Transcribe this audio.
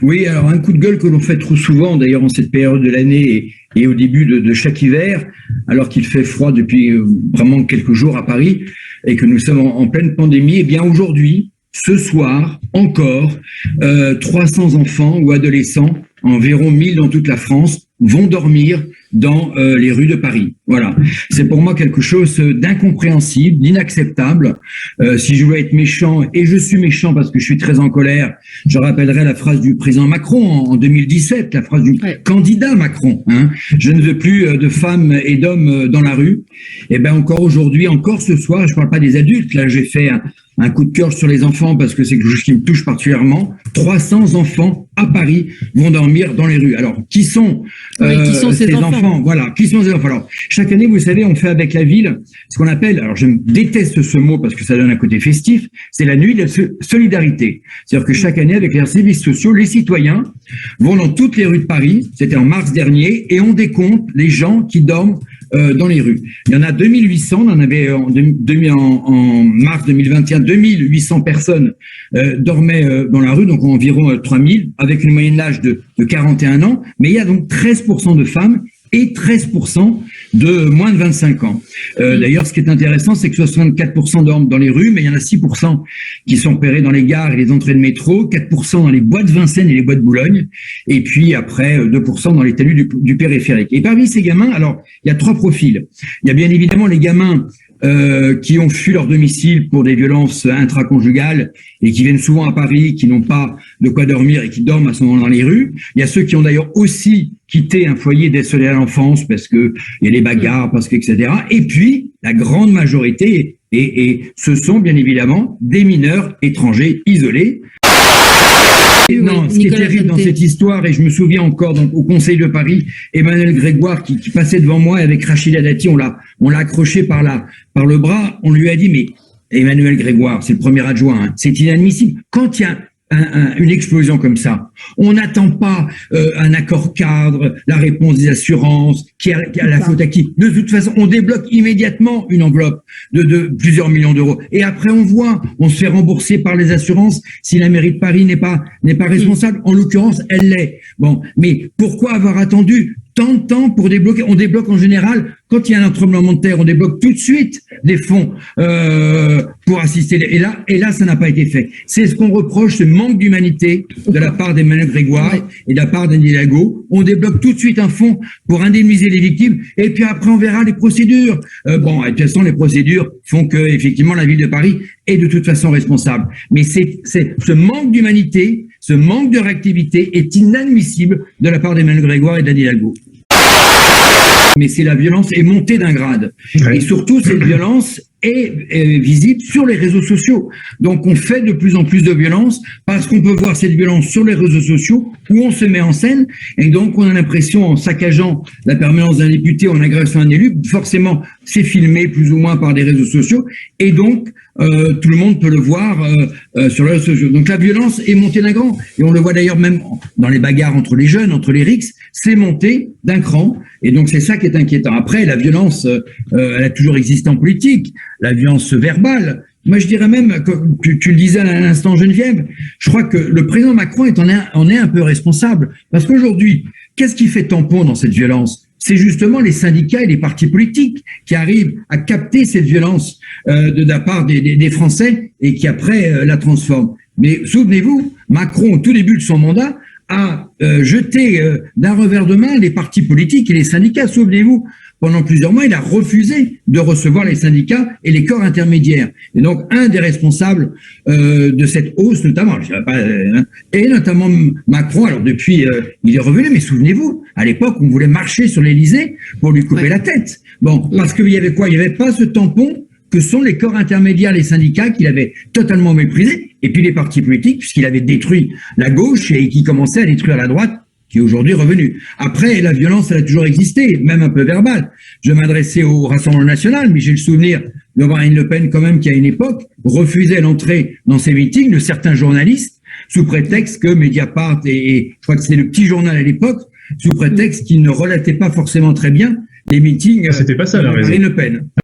Oui, alors un coup de gueule que l'on fait trop souvent, d'ailleurs en cette période de l'année et au début de chaque hiver, alors qu'il fait froid depuis vraiment quelques jours à Paris et que nous sommes en pleine pandémie, eh bien aujourd'hui, ce soir, encore, 300 enfants ou adolescents, environ 1000 dans toute la France, vont dormir dans les rues de Paris. Voilà. C'est pour moi quelque chose d'incompréhensible, d'inacceptable. Si je veux être méchant, et je suis méchant parce que je suis très en colère, je rappellerai la phrase du président Macron en 2017, la phrase du candidat Macron. Hein. Je ne veux plus de femmes et d'hommes dans la rue. Et bien encore aujourd'hui, encore ce soir, je ne parle pas des adultes, là j'ai fait un coup de cœur sur les enfants parce que c'est quelque chose qui me touche particulièrement. 300 enfants à Paris vont dormir dans les rues. Alors, qui sont ces enfants? Voilà, qui sont ces enfants? Alors, chaque année, vous savez, on fait avec la ville ce qu'on appelle, alors je déteste ce mot parce que ça donne un côté festif, c'est la nuit de la solidarité. C'est-à-dire que chaque année, avec les services sociaux, les citoyens vont dans toutes les rues de Paris, c'était en mars dernier, et on décompte les gens qui dorment dans les rues. Il y en a 2800, on en avait en mars 2021, 2800 personnes dormaient dans la rue, donc environ 3000, avec une moyenne d'âge de 41 ans, mais il y a donc 13% de femmes et 13% de moins de 25 ans. D'ailleurs, ce qui est intéressant, c'est que 64% dorment dans les rues, mais il y en a 6% qui sont repérés dans les gares et les entrées de métro, 4% dans les bois de Vincennes et les bois de Boulogne, et puis après 2% dans les talus du périphérique. Et parmi ces gamins, alors, il y a 3 profils. Il y a bien évidemment les gamins qui ont fui leur domicile pour des violences intraconjugales et qui viennent souvent à Paris, qui n'ont pas de quoi dormir et qui dorment à ce moment dans les rues. Il y a ceux qui ont d'ailleurs aussi quitté un foyer d'aide solidaire à l'enfance parce que il y a des bagarres, parce que etc. Et puis la grande majorité et ce sont bien évidemment des mineurs étrangers isolés. Non, ce qui est terrible dans cette histoire, et je me souviens encore au Conseil de Paris, Emmanuel Grégoire qui passait devant moi avec Rachida Dati, on l'a accroché par le bras, on lui a dit mais Emmanuel Grégoire, c'est le premier adjoint, hein, c'est inadmissible. Quand il y a une explosion comme ça, on n'attend pas un accord cadre, la réponse des assurances, qui a la faute à qui. De toute façon, on débloque immédiatement une enveloppe de plusieurs millions d'euros. Et après, on se fait rembourser par les assurances si la mairie de Paris n'est pas responsable. En l'occurrence, elle l'est. Bon, mais pourquoi avoir attendu tant de temps pour débloquer? On débloque en général, quand il y a un tremblement de terre, on débloque tout de suite des fonds pour assister. Et là, ça n'a pas été fait. C'est ce qu'on reproche, ce manque d'humanité de la part d'Emmanuel Grégoire et de la part d'Anne Hidalgo. On débloque tout de suite un fonds pour indemniser les victimes, et puis après on verra les procédures. Bon, de toute façon, les procédures font que effectivement la ville de Paris est de toute façon responsable. Mais c'est ce manque d'humanité, ce manque de réactivité est inadmissible de la part d'Emmanuel Grégoire et d'Anne Hidalgo. Mais c'est la violence est montée d'un grade. Et surtout, cette violence est visible sur les réseaux sociaux. Donc, on fait de plus en plus de violence parce qu'on peut voir cette violence sur les réseaux sociaux où on se met en scène. Et donc, on a l'impression, en saccageant la permanence d'un député, en agressant un élu, forcément, c'est filmé plus ou moins par des réseaux sociaux. Et donc, tout le monde peut le voir sur les réseaux sociaux. Donc, la violence est montée d'un cran. Et on le voit d'ailleurs même dans les bagarres entre les jeunes, entre les rixes, c'est monté d'un cran. Et donc, c'est ça qui est inquiétant. Après, la violence, elle a toujours existé en politique. La violence verbale. Moi, je dirais même, comme tu le disais à l'instant, Geneviève, je crois que le président Macron en est un peu responsable. Parce qu'aujourd'hui, qu'est-ce qui fait tampon dans cette violence? C'est justement les syndicats et les partis politiques qui arrivent à capter cette violence de la part des Français et qui après la transforment. Mais souvenez-vous, Macron, au tout début de son mandat, a jeté d'un revers de main les partis politiques et les syndicats. Souvenez-vous, pendant plusieurs mois, il a refusé de recevoir les syndicats et les corps intermédiaires. Et donc, un des responsables de cette hausse, notamment, je dirais pas, et notamment Macron, alors depuis, il est revenu, mais souvenez-vous, à l'époque, on voulait marcher sur l'Élysée pour lui couper la tête. Bon, parce qu'il y avait quoi? Il n'y avait pas ce tampon que sont les corps intermédiaires, les syndicats qu'il avait totalement méprisés, et puis les partis politiques, puisqu'il avait détruit la gauche et qui commençait à détruire la droite, qui est aujourd'hui revenue. Après, la violence, elle a toujours existé, même un peu verbale. Je m'adressais au Rassemblement national, mais j'ai le souvenir de Marine Le Pen, quand même, qui à une époque refusait l'entrée dans ses meetings de certains journalistes, sous prétexte que Mediapart, et je crois que c'était le petit journal à l'époque, sous prétexte qu'ils ne relataient pas forcément très bien les meetings c'était pas ça, de Marine Le Pen.